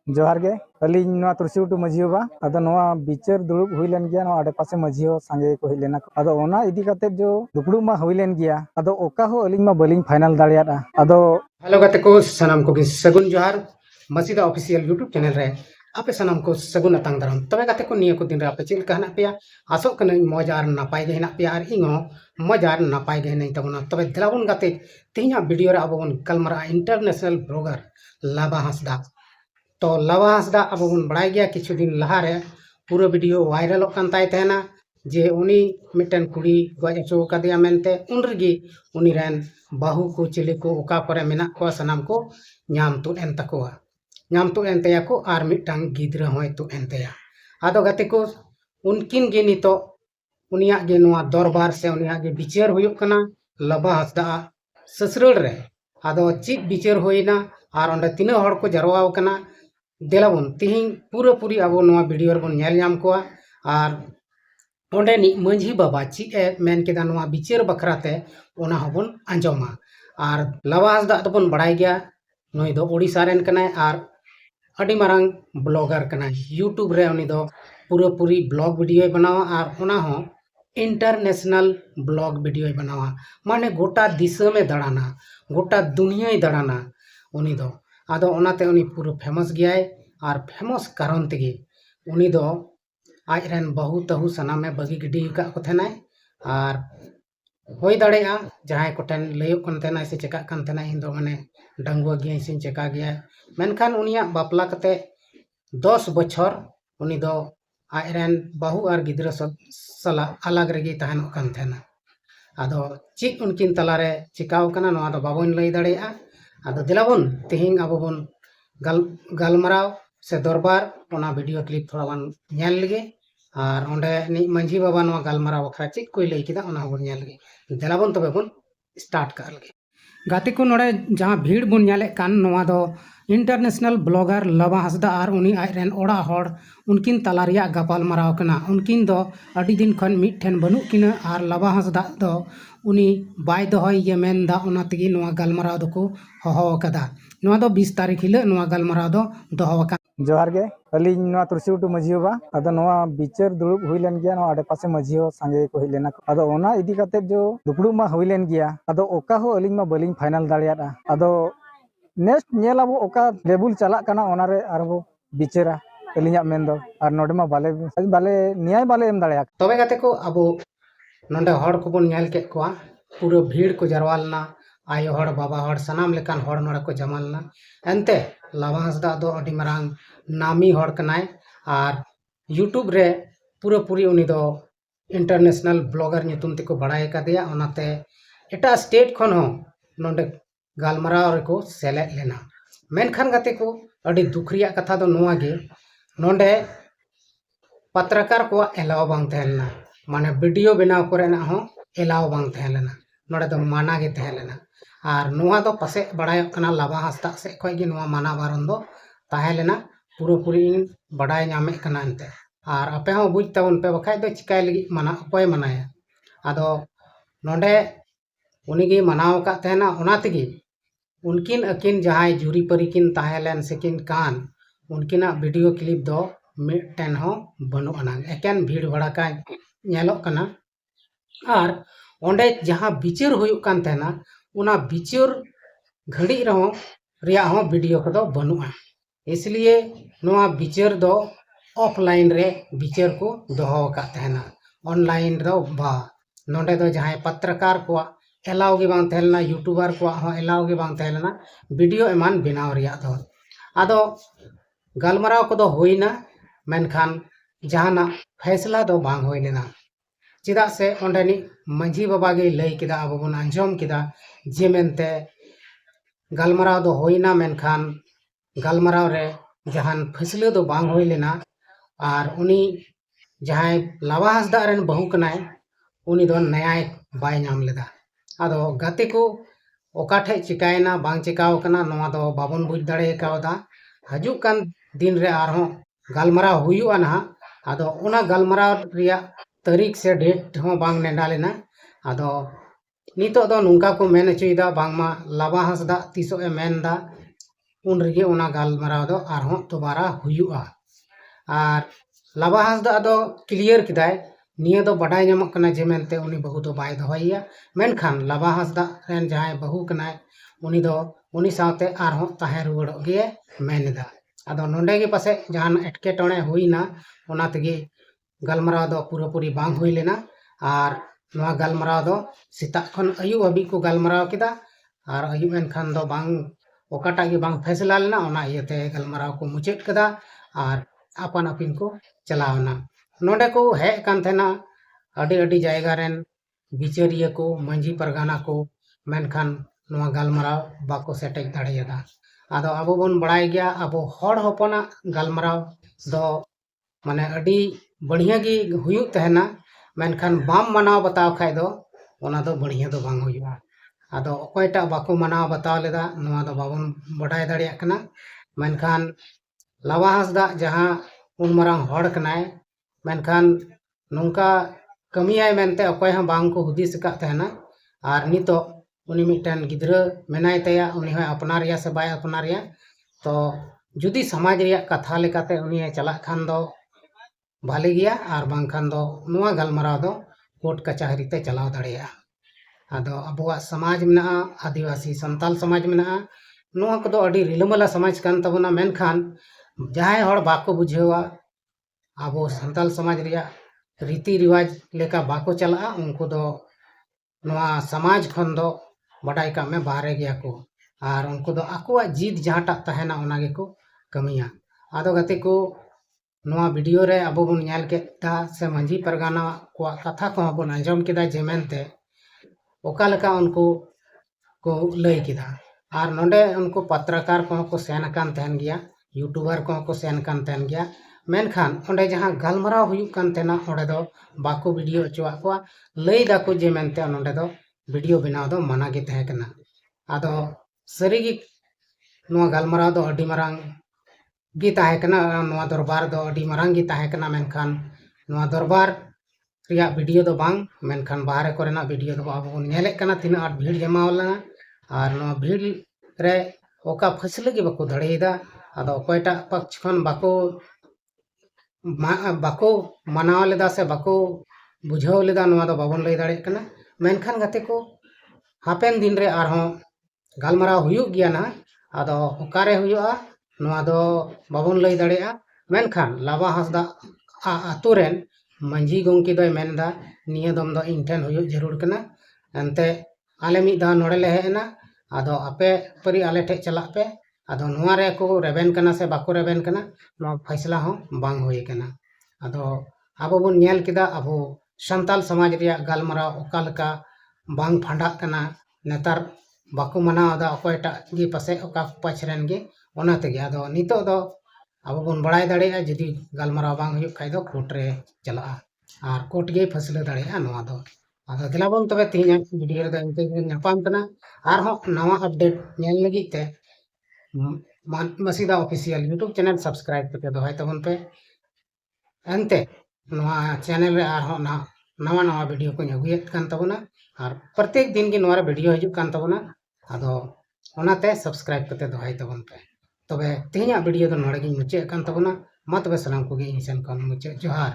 जोहार गे अलिंग नोआ तुलसीउटू माझी बाबा अदो नोआ बिचार दुड़ुब हुई लेन गया नोआ आडे पासे माझी हो सांगे को हुई लेना अदो ओना इदी काते जो दुपड़ुब मा हुई लेन गया अदो ओका हो अलिंग मा बलिंग फाइनल दाड़ियादा अदो हेलो गाते को सनाम को सगुन जोहार मसीदा ऑफिशियल यूट्यूब चैनल रे आपे सनाम को सगुन अतांग दाराम तबे गाते को निया को दिन रे आपे चिल कहना पे आसो कने मौज आर नापाय गे हेना पे आर इंगो मौज आर नापाय गे हेना तबना तबे दिलाबुन गाते तिहिया वीडियो रे अबोन कलमरा इंटरनेशनल ब्लॉगर लाबा हांसदा तो लाबा हांसदा अबोन बड़ाय गया किछु दिन लहा रे पूरा वीडियो वायरल कान ताय तेना जे उनी मिटन कुड़ी गज अचो कदिया मेनते उन रगी उनी रेन बाहू को चिले को ओका करे मेना को सनाम को नाम तु एन तकोआ नाम तु एन तया को आर मिटन गिद्रा होय तु एन तया आदो गाते को उनकिन गे नितो उनिया गे नोआ दरबार से उनिया गे बिचार हुयुक कना लाबा हांसदा ससरल रे आदो चिक बिचार होइना आर ओंडे तिना हड़ को जरवाव कना देलाबुन तिहिं पूरा पूरी अब नोआ वीडियो बन नेल नाम कोआ आर ओंडे नि मंझी बाबा ची ए मेन केदा नोआ बिचार बखराते ओना हबन आंजोमा आर लाबा हांसदा दबन बड़ाय गया नोई दो ओडिसा रेन कनाय आर अडी मारंग ब्लॉगर कनाय यूट्यूब रे उनी दो पूरा पूरी ब्लॉग वीडियो बनावा आर ओना हो इंटरनेशनल ब्लॉग वीडियो बनावा माने गोटा दिसमे दाड़ाना गोटा दुनिया दाड़ाना उनी दो आदो ओनाते उनी पूरा फेमस गया आर फेमस कारण तेगे उनी दो आज रेन बहु तहु सनामे बगी गिडी का को थेनाय आर होय दाड़ेया जहाय कोटेन लयो कन थेनाय से चेका कन थेनाय इन दो माने डंगुआ गिया से चेका गया मेनखान उनिया बापला कते 10 बछर उनी दो आज रेन बहु आर गिद्रा सला अलग रेगी तहन कन थेना आदो चिक उनकिन तलारे चिकाव कना नोआ दो बाबोन लई दाड़ेया आदो दिलाबुन तिहिं अबोबन गालमराव से दरबार ओना वीडियो क्लिप थोड़ा बन नेल लगे और ओंडे नि मंझी बाबा नोआ गालमराव बखरा चिक कोई लई किदा ओना बन नेल लगे दिलाबुन तबे बन स्टार्ट कर लगे गाते को नोडे जहां भीड़ बन नेले कान नोआ दो इंटरनेशनल ब्लॉगर लाबा हांसदा और उनी आइरेन ओड़ा हड़ उनकिन तला रिया गपाल मराव कना उनकिन दो अडी दिन खन मिठेन बनु किना और लाबा हांसदा दो उनी बाय दोहय ये मेनदा ओना तगी नोआ गालमराव दो को हहो कदा नोआ दो 20 तारीख हिले नोआ गालमराव दो दोहो का जोहार गे अलिंग नोआ तुलसीउटू माझी बाबा अदो नोआ बिचार दुड़ुब हुई लेन गया नोआ आडे पासे माझी हो सांगे को हुई लेना अदो ओना इदी काते जो दुपड़ुब मा हुई लेन गया अदो ओका हो अलिंग मा बलिंग फाइनल दाड़ियादा अदो नेक्स्ट नेल अब ओका लेवल चला कना ओना रे आरबो बिचारा अलिंगा मेन दो आर नोडे मा बाले बाले न्याय बाले एम दाड़िया तबे गाते को अब नोंडे हड़ को बन नेल के कोआ पूरा भीड़ को जरवालना आयो हड़ बाबा हड़ सनाम लेकान हड़ नोडे को जमालना एनते लाबा हांसदा दो अडी मारांग नामी हड़ कनाय आर यूट्यूब रे पूरा पूरी उनी दो इंटरनेशनल ब्लॉगर ᱧᱩᱛᱩᱢ तेको बड़ाय कदिया ओनाते एटा स्टेट खन हो नोंडे गालमराव रेको सेलेद लेना मेनखान गाते को अडी दुख रिया कथा दो नोआ गे नोंडे पत्रकार को एलाव बांग तहलना माने वीडियो बनाव करेना हो एलाव बांग तहलना नोडे दो माना गे तहलना आर नोआ दो पासे बड़ाय कना लाबा हांसदा से खय गे नोआ माना बारन दो ताहेलेना पूरा पूरी बड़ाय नामे कना एनते आर आपे हो बुझ ताबन पे बखाय दो चिकाय लगी माना अकोय मनाया आदो नोंडे उनीगे मनाव का तहना ओना तेगी उनकिन अकिन जहाय जुरी परी किन ताहेलेन सेकिन कान उनकिना वीडियो क्लिप दो मिटन हो बनु अना एकेन भीड़ बड़ा का नेलो कना आर ओंडे जहां बिचार हुयुक कान तहना उना बिचार घड़ी रहो रिया हो वीडियो को दो बनुआ इसलिए नोआ बिचार दो ऑफलाइन रे बिचार को दोहो का तहना ऑनलाइन दो बा नोंडे दो जहां पत्रकार को एलाव गे बांग तहलना यूट्यूबर को हो एलाव गे बांग तहलना वीडियो एमान बनाव रिया दो आदो गालमराव को दो होइना मेनखान जहाना फैसला दो बांग होय लेना चिदा से ओंडेनी मंझी बाबा गे लई किदा अब बन अंजम किदा जे मेनते गालमराव दो होइना मेनखान गालमराव रे जहान फैसला दो बांग होय लेना और उनी जहाय लाबा हांसदा रेन बहु कनाय उनी दो न्याय बाय नाम लेदा आदो गाते को ओकाठे चिकायना बांग चिकाव कना नोआ दो बाबन बुझ दाड़े कावदा हजुक कान दिन रे आरहो गालमराव हुयुआ ना आदो ओना गालमराव रिया तारीख से डेट हो बांग नेडा लेना आदो नितो दो नुंका को मेन चुईदा बांगमा लाबा हांसदा तिसो ए मेनदा उन रेगे ओना गालमाराव दो आरहों दोबारा हुयुआ आर लाभा हांसदा दो क्लियर किदाय निया दो बडाय ᱧᱟᱢᱚᱜ कना जे मेनते उनी बहु दो बाय दोहैया मेनखान लाभा हांसदा रेन जहाय बहु कनाय उनी सावते आरहों ताहे रुवाड़ोग गे मेनदा आदो नोंडे गे पासे जहान एटकेटोणे हुइना ओना तेगे गालमाराव दो पूरापूरी बांग हुई लेना आर नोआ गालमाराव दो सेताग खन आयुब हाबी को गालमाराव किदा आर आयुब एनखान दो बांग ओकाटा गे बांग फैसला लेना ओना इयते गालमाराव को मुचाद कदा आर आपान आपिन को चलावना नोंडे को हेज कान थेना अडी अडी जायगा रेन बिचारिया को मंजी परगाना को मेनखान नोआ गालमाराव बाको सेटेज दाड़ेयदा आदो आबो बोन बड़ाय गया आबो हड़ होपना गालमाराव दो माने अडी बढ़िया गी हुयुग तहना मेनखान बाम मनाव बताव खाय दो ओना दो बढ़िया दो बांग हुयुआ आदो अकोयटा बाको मनाव बताव लेदा नोआ दो बाबन बड़ाय दाड़िया कना मेनखान लाभा हांसदा जहां उन मरांग हड़ कनाय मेनखान नोंका कमियाय मेनते अकोय हां बांग को हुदिस का तहना आर नितो उनी मिटन गिद्रा मेनाय तया उनी होय अपनारिया से बाय अपनारिया तो जुदी समाज रिया कथा लेकाते उनी चला खान दो भाले गया आर बांग खान दो नोआ गालमाराव दो कोर्ट कचहरी ते चलाव दाड़ेया आदो अबुआ समाज मेना आदिवासी संताल समाज मेना नोआ को दो अडी रिलमला समाज कान तबना मेनखान जहाय हड़ बाको बुझेवा आबो संताल समाज रिया रीति रिवाज लेका बाको चला उनको दो नोआ समाज खन दो बड़ाई का में बाहरे गया को आर उनको दो आकुआ जीत जहाटा तहना ओना गे को कमिया आदो गते को नोआ वीडियो रे अबो बुन ᱧᱮᱞ केदा से मंजी परगाना को कथा को बुन अंजम केदा जे मेनते ओका लेका उनको को लई केदा आर नोंडे उनको पत्रकार को सेन कान तहन गया यूट्यूबर को सेन कान तहन गया मेनखान ओंडे जहां गालमाराव हुयुग कान तेना ओंडे दो बाको वीडियो अचुआ को लई दाको जे मेनते नोंडे दो वीडियो बनाव दो मना गे तहे कना आदो सरीगी नोआ गालमाराव दो अडी मरांग गी ताहे कना नोआ दरबार दो अडी मरांग गी ताहे कना मेनखान नोआ दरबार रिया वीडियो दो बांग मेनखान बाहरे कोरेना वीडियो दो आबो बन नेले कना तिना आट भीड़ जमावला आर नोआ भीड़ रे ओका फैसले गे बाको दड़ेदा आदो अकोयटा पक्ष खन बाको मनाव लेदा से बाको बुझाव लेदा नोआ दो बाबन लई दाड़े कना मेनखान गते को हापेन दिन रे आरहों गालमाराव हुयुग गया ना आदो ओकारे हुयुआ नोआ दो बाबन लई दाड़ेया मेनखान लाभा हांसदा आतुरेन मंजी गोंकी दोय मेनदा निया दम दो इंठेन हुयुग जरूर कना एनते आले मिद दा नोड़े ले हेना आदो आपे परी आले ठे चला पे आदो नोआ रे को रेबेन कना से बाको रेबेन कना नोआ फैसला हो बांग होय कना आदो आबो बुन ᱧᱮल केदा आबो संताल समाज रिया गालमाराव ओका लेका बांग फांडा कना नेतार बाको मनाव दा अकोयटा गी पासे ओका पछरेन गे ओना तेगे आदो नितो दो आबो बुन बड़ाय दाड़ेया जदी गालमाराव बांग हुयुग खाय दो कोर्ट रे चला आर कोर्ट गे फैसला दाड़ेया नोआ दो आदो दिलाबन तबे तिहिना वीडियो रे दो इनते ᱧᱟᱯᱟᱢ कना आर हो नवा अपडेट ᱧᱮᱞ ᱞᱟᱹᱜᱤᱫ ते मसीदा ऑफिशियल यूट्यूब चैनल सब्सक्राइब करके दोहाय तबन पे एनते नोआ चैनल रे आर हो नवा नवा वीडियो को अगुयेत कान तबना और प्रत्येक दिन के नोआ वीडियो हिजुग कान तबना आदो ओनाते सब्सक्राइब करते दोहाय तबन पे तबे तिहिना वीडियो दो नोड़े गिन मुचाद कान तबना मा तबे सलाम को गे इन सेन खन मुचाद जोहार।